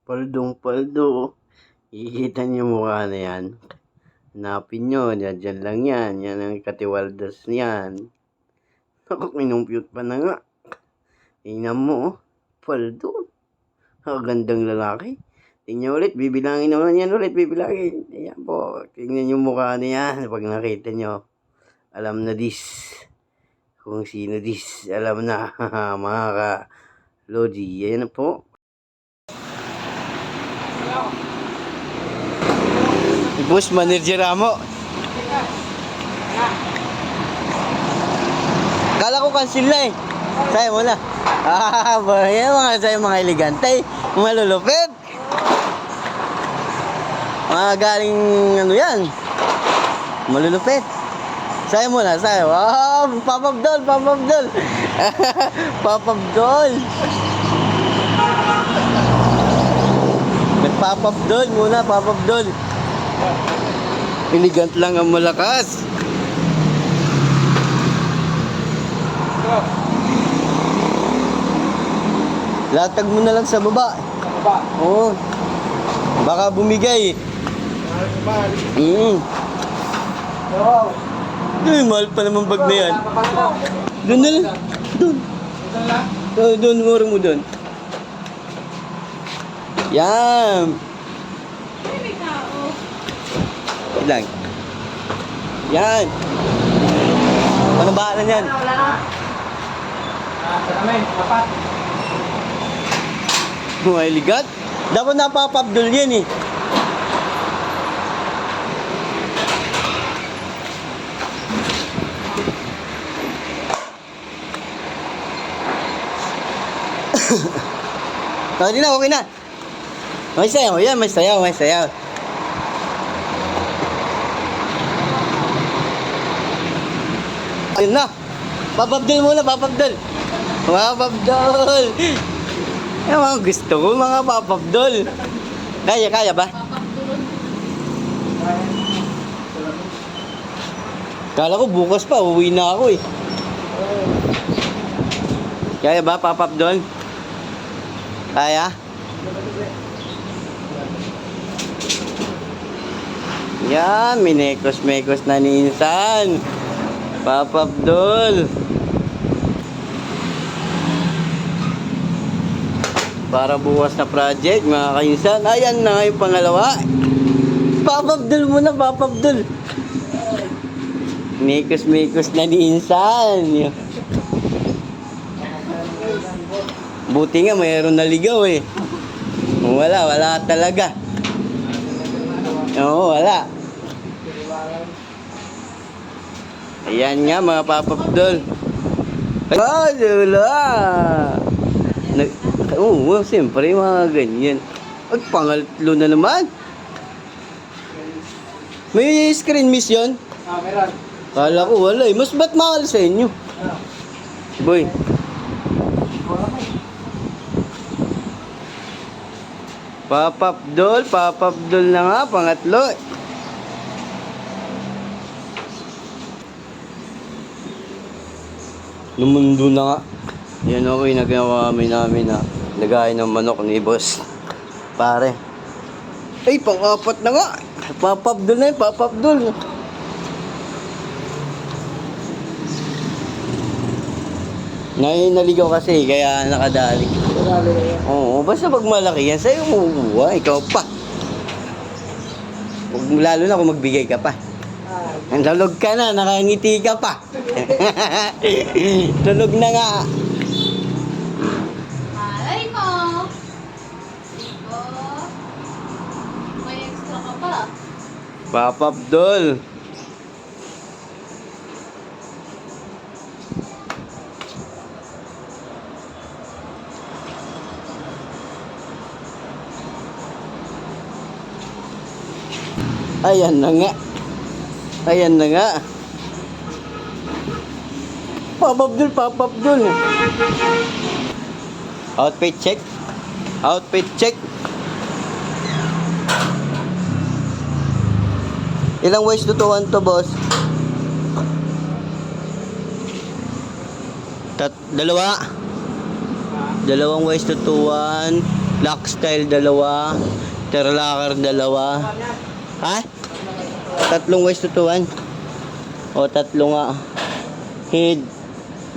Paldong-paldo. Kikita niyo yung mukha na yan. Hanapin nyo, dyan lang yan. Yan ang katiwaldas niyan. Ako, kinumpute pa na nga. Tingnan mo, oh. Paldo. Gandang lalaki. Tingnan ulit, bibilangin naman yan ulit, bibilangin. Ayan po, tingnan yung mukha niya. Pag nakita nyo, alam na this. Kung sino this, alam na. Mga ka-Lodi, ayan na po. Boss, manager mo. Kala ko cancel na eh. Sayo mo na. Yan sayo mga elegante. Malulupit. Mga galing ano yan. Malulupit. Sayo mo na, sayo. Papabdol, papabdol. Papabdol. Nagpapabdol muna, papabdol. Elegant lang ang malakas. Latag mo na lang sa baba. Sa baba? Oo. Baka bumigay. Wow. Ay, mahal pa naman bag na yan. Doon na lang. Doon. Doon, mura mo doon. Yan. Lang. Yan. Ano bahala niyan? Wala na. Sa namin, dapat. Mga ligat. Dapat napapabdol yan eh. Hindi na, okay na. May sayaw, yan, may sayaw, may sayaw. Ayun na. Papabdol muna, papabdol. Papabdol. Yung mga gusto ko, mga papabdol. Kaya ba? Kala ko bukas pa, uwi na ako eh. Kaya ba, papabdol? Kaya? Yan, minekos-mekos na ni Insan. Papabdol. Para bukas na project, mga kainsan. Ayan na yung pangalawa. Papabdol muna, papabdol. Mekos-mekos na ni Insan. Buti nga, mayroon naligaw eh. Wala talaga. Oo, wala. Ayan nga mga papabdol. Dula. Oo, siyempre mga ganyan. At pangatlo na naman. May screen miss yun? Meron. Kala ko wala eh. Mas ba't mahal sa inyo? Boy. Papabdol na nga, pangatlo. Lumundo na nga. Yan ako yung nagawa namin na lagay ng manok ni boss. Pare. Ay, pang-apat na nga. Papabdol na yun, papabdol. Naligaw kasi, kaya nakadali. Oo, basta pag malaki yan, sa'yo umuuwa, ikaw pa. Lalo na kung magbigay ka pa. Nalog ka na, nakangiti ka pa. Tulog na nga. Malay mo. Iko. May extra ka pa. Papabdol. Ayan na nga. Ayan na nga. Papabdol, papabdol. Outfit check. Outfit check. Ilang ways tutuan to, boss? Dalawa. Dalawang ways tutuan. Lock style dalawa. Terlocker dalawa. Ha? Tatlong ways tutuan. O, tatlo nga. Head.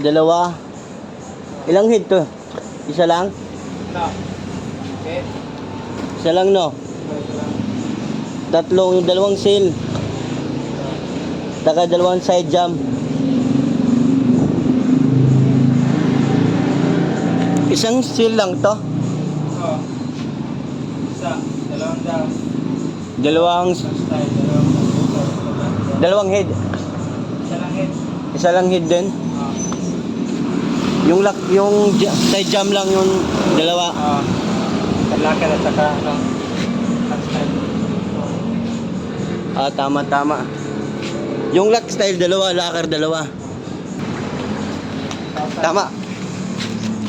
Dalawa. Ilang head to? Isa lang? No. Okay. Isa lang, no? Tatlong, dalawang seal. Taka dalawang side jump. Isang seal lang to. Oh. Isa. Dalawang down. Dalawang, Isang style. dalawang head. Isa lang hit. Isa lang head din. Oh. Yung lock, yung side jump lang yung dalawa. Oh. Terlocker at saka ano. Lock style. Ah, tama, tama. Yung lock style dalawa, locker dalawa. Tama.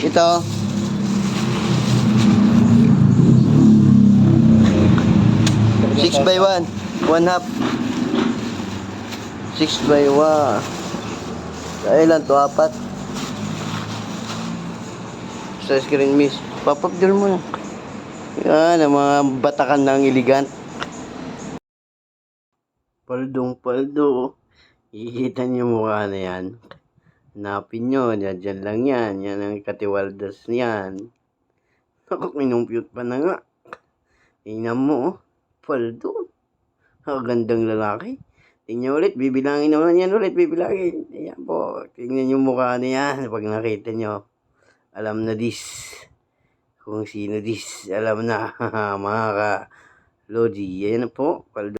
Ito. Six by one. One half. 6 by 1. Ilan to? Apat. Sa screen miss. Papapdol mo na. Yan, ang mga batakan ng elegant. Paldong paldo. Ikikita niyo yung mukha na yan. Hanapin nyo. Dyan lang yan. Yan ang katiwaldas niyan. Ako, kinumpute pa na nga. Tingnan mo, oh. Paldo. Ang gandang lalaki. Tingnan ulit, bibilangin naman yan ulit, bibilangin. Ayan po, tingnan yung mukha niya. Pag nakita nyo, alam na this. Kung sino this, alam na. Mga ka-Lodi, yan po.